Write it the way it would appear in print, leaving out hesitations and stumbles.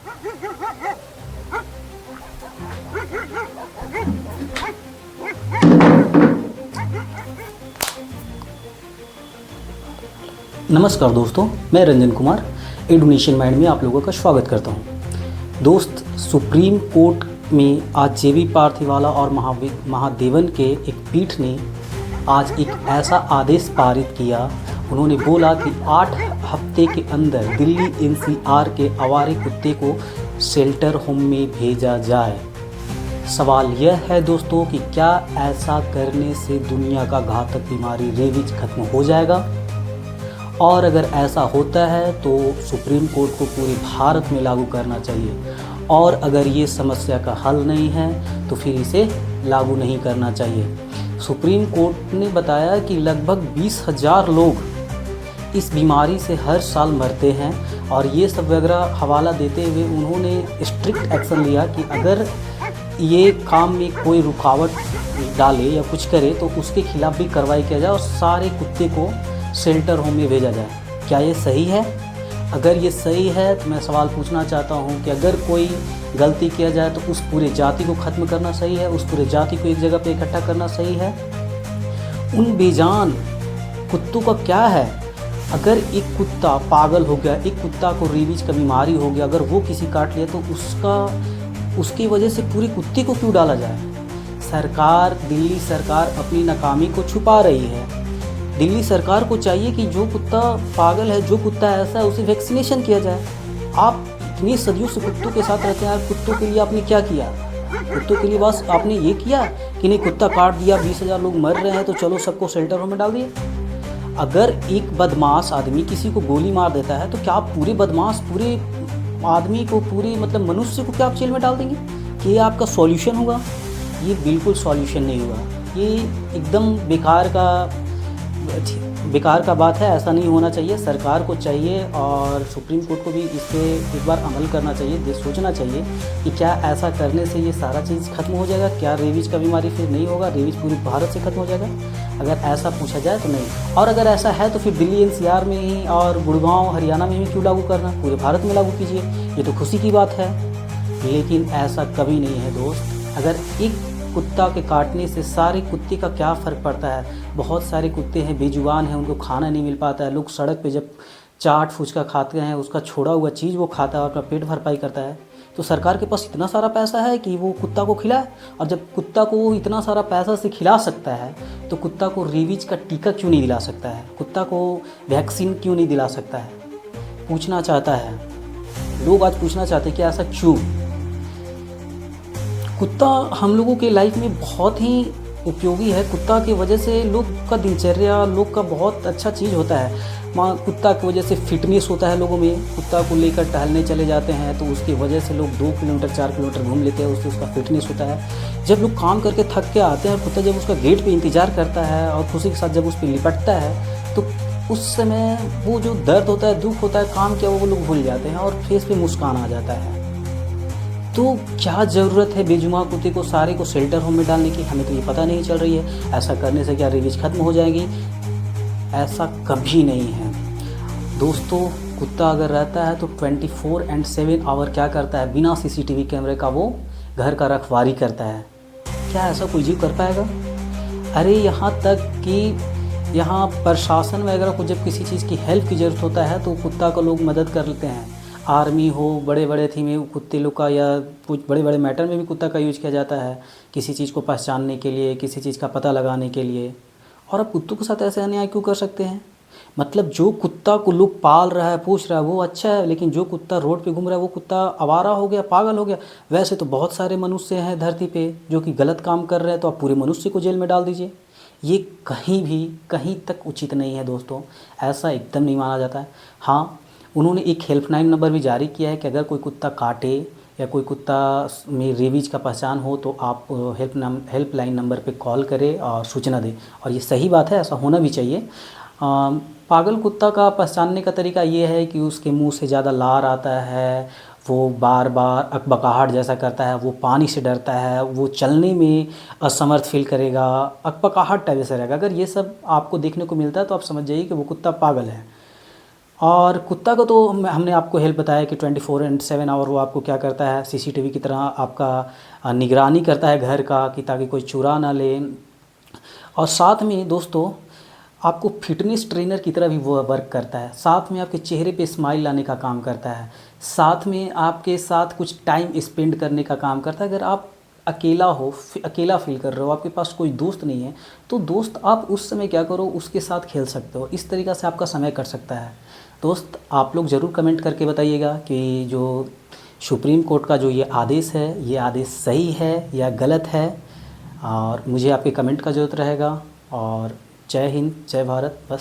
नमस्कार दोस्तों, मैं रंजन कुमार एडुनेशन माइंड में आप लोगों का स्वागत करता हूं। दोस्त, सुप्रीम कोर्ट में आज जेबी पार्थीवाला और महादेवन के एक पीठ ने आज एक ऐसा आदेश पारित किया। उन्होंने बोला कि 8 हफ्ते के अंदर दिल्ली एनसीआर के आवारे कुत्ते को शेल्टर होम में भेजा जाए। सवाल यह है दोस्तों कि क्या ऐसा करने से दुनिया का घातक बीमारी रेबीज खत्म हो जाएगा? और अगर ऐसा होता है तो सुप्रीम कोर्ट को पूरे भारत में लागू करना चाहिए, और अगर ये समस्या का हल नहीं है तो फिर इसे लागू नहीं करना चाहिए। सुप्रीम कोर्ट ने बताया कि लगभग 20,000 लोग इस बीमारी से हर साल मरते हैं, और ये सब वगैरह हवाला देते हुए उन्होंने स्ट्रिक्ट एक्शन लिया कि अगर ये काम में कोई रुकावट डाले या कुछ करे तो उसके खिलाफ भी कार्रवाई किया जाए और सारे कुत्ते को शेल्टर होम में भेजा जाए। क्या ये सही है? अगर ये सही है तो मैं सवाल पूछना चाहता हूँ कि अगर कोई गलती किया जाए तो उस पूरे जाति को ख़त्म करना सही है? उस पूरे जाति को एक जगह पे इकट्ठा करना सही है? उन बेजान कुत्तों का क्या है? अगर एक कुत्ता पागल हो गया, एक कुत्ता को रेबीज का बीमारी हो गया, अगर वो किसी काट लिया तो उसकी वजह से पूरे कुत्ते को क्यों डाला जाए? दिल्ली सरकार अपनी नाकामी को छुपा रही है। दिल्ली सरकार को चाहिए कि जो कुत्ता पागल है, जो कुत्ता ऐसा है, उसे वैक्सीनेशन किया जाए। आप इतनी सदियों से कुत्तों के साथ रहते हैं यार, कुत्तों के लिए आपने क्या किया? कुत्तों के लिए बस आपने ये किया कि नहीं, कुत्ता काट दिया, 20,000 लोग मर रहे हैं तो चलो सबको शेल्टर होम में डाल दिए। अगर एक बदमाश आदमी किसी को गोली मार देता है तो क्या आप पूरे बदमाश, पूरे आदमी को, पूरे मतलब मनुष्य को क्या आप जेल में डाल देंगे? कि ये आपका सॉल्यूशन होगा? ये बिल्कुल सॉल्यूशन नहीं होगा। ये एकदम बेकार का बात है। ऐसा नहीं होना चाहिए। सरकार को चाहिए और सुप्रीम कोर्ट को भी इस पर एक बार अमल करना चाहिए, सोचना चाहिए कि क्या ऐसा करने से ये सारा चीज़ खत्म हो जाएगा? क्या रेबीज का बीमारी फिर नहीं होगा? रेबीज पूरे भारत से खत्म हो जाएगा? अगर ऐसा पूछा जाए तो नहीं। और अगर ऐसा है तो फिर दिल्ली एनसीआर में ही और गुड़गांव हरियाणा में ही क्यों लागू करना? पूरे भारत में लागू कीजिए, ये तो खुशी की बात है। लेकिन ऐसा कभी नहीं है दोस्त। अगर एक कुत्ता के काटने से सारे कुत्ते का क्या फ़र्क पड़ता है? बहुत सारे कुत्ते हैं बेजुबान हैं, उनको खाना नहीं मिल पाता है। लोग सड़क पे जब चाट फुचका खाते हैं, उसका छोड़ा हुआ चीज़ वो खाता है और अपना पेट भरपाई करता है। तो सरकार के पास इतना सारा पैसा है कि वो कुत्ता को खिलाए। और जब कुत्ता को वो इतना सारा पैसा से खिला सकता है तो कुत्ता को रेबीज का टीका क्यों नहीं दिला सकता है? कुत्ता को वैक्सीन क्यों नहीं दिला सकता है? पूछना चाहता है लोग, आज पूछना चाहते हैं कि ऐसा क्यों? कुत्ता हम लोगों के लाइफ में बहुत ही उपयोगी है। कुत्ता की वजह से लोग का दिनचर्या, लोग का बहुत अच्छा चीज़ होता है। कुत्ता की वजह से फिटनेस होता है लोगों में। कुत्ता को लेकर टहलने चले जाते हैं तो उसकी वजह से लोग 2 किलोमीटर 4 किलोमीटर घूम लेते हैं, उससे उसका फिटनेस होता है। जब लोग काम करके थक के आते हैं और कुत्ता जब उसका गेट पे इंतज़ार करता है और खुशी के साथ जब उस पर लिपटता है तो उस समय वो जो दर्द होता है, दुख होता है, काम किया वो लोग भूल जाते हैं और फेस पे मुस्कान आ जाता है। तो क्या ज़रूरत है बेजुबान कुत्ते को सारे को शेल्टर होम में डालने की? हमें तो ये पता नहीं चल रही है। ऐसा करने से क्या रेबीज खत्म हो जाएगी? ऐसा कभी नहीं है दोस्तों। कुत्ता अगर रहता है तो 24/7 आवर क्या करता है? बिना सीसीटीवी कैमरे का वो घर का रखवाली करता है। क्या ऐसा कोई जीव कर पाएगा? अरे यहाँ तक कि यहाँ प्रशासन वगैरह को जब किसी चीज़ की हेल्प की ज़रूरत होता है तो कुत्ता को लोग मदद कर लेते हैं। आर्मी हो, बड़े बड़े थी में कुत्ते लोग का, या कुछ बड़े बड़े मैटर में भी कुत्ता का यूज़ किया जाता है किसी चीज़ को पहचानने के लिए, किसी चीज़ का पता लगाने के लिए। और अब कुत्तों के साथ ऐसे अन्याय क्यों कर सकते हैं? मतलब जो कुत्ता को लोग पाल रहा है, पूछ रहा है, वो अच्छा है, लेकिन जो कुत्ता रोड पे घूम रहा है वो कुत्ता आवारा हो गया, पागल हो गया। वैसे तो बहुत सारे मनुष्य हैं धरती पे जो कि गलत काम कर रहे हैं, तो आप पूरे मनुष्य को जेल में डाल दीजिए। ये कहीं तक उचित नहीं है दोस्तों। ऐसा एकदम नहीं माना जाता है। हाँ, उन्होंने एक हेल्पलाइन नंबर भी जारी किया है कि अगर कोई कुत्ता काटे या कोई कुत्ता में रेबीज का पहचान हो तो आप हेल्पलाइन नंबर पे कॉल करें और सूचना दें। और ये सही बात है, ऐसा होना भी चाहिए। पागल कुत्ता का पहचानने का तरीका ये है कि उसके मुंह से ज़्यादा लार आता है, वो बार बार अकबकाहट जैसा करता है, वो पानी से डरता है, वो चलने में असमर्थ फील करेगा, अकबकाहट टाइप जैसा रहेगा। अगर ये सब आपको देखने को मिलता है तो आप समझ जाइए कि वो कुत्ता पागल है। और कुत्ता को तो हमने आपको हेल्प बताया कि 24/7 आवर वो आपको क्या करता है, सीसीटीवी की तरह आपका निगरानी करता है घर का, कि ताकि कोई चुरा ना ले। और साथ में दोस्तों आपको फिटनेस ट्रेनर की तरह भी वो वर्क करता है। साथ में आपके चेहरे पे स्माइल लाने का काम करता है। साथ में आपके साथ कुछ टाइम स्पेंड करने का काम करता है। अगर आप अकेला हो, अकेला फील कर रहे हो, आपके पास कोई दोस्त नहीं है, तो दोस्त आप उस समय क्या करो, उसके साथ खेल सकते हो। इस तरीक़ा से आपका समय कट सकता है। दोस्त आप लोग ज़रूर कमेंट करके बताइएगा कि जो सुप्रीम कोर्ट का जो ये आदेश है, ये आदेश सही है या गलत है। और मुझे आपके कमेंट का ज़रूरत रहेगा। और जय हिंद, जय भारत। बस।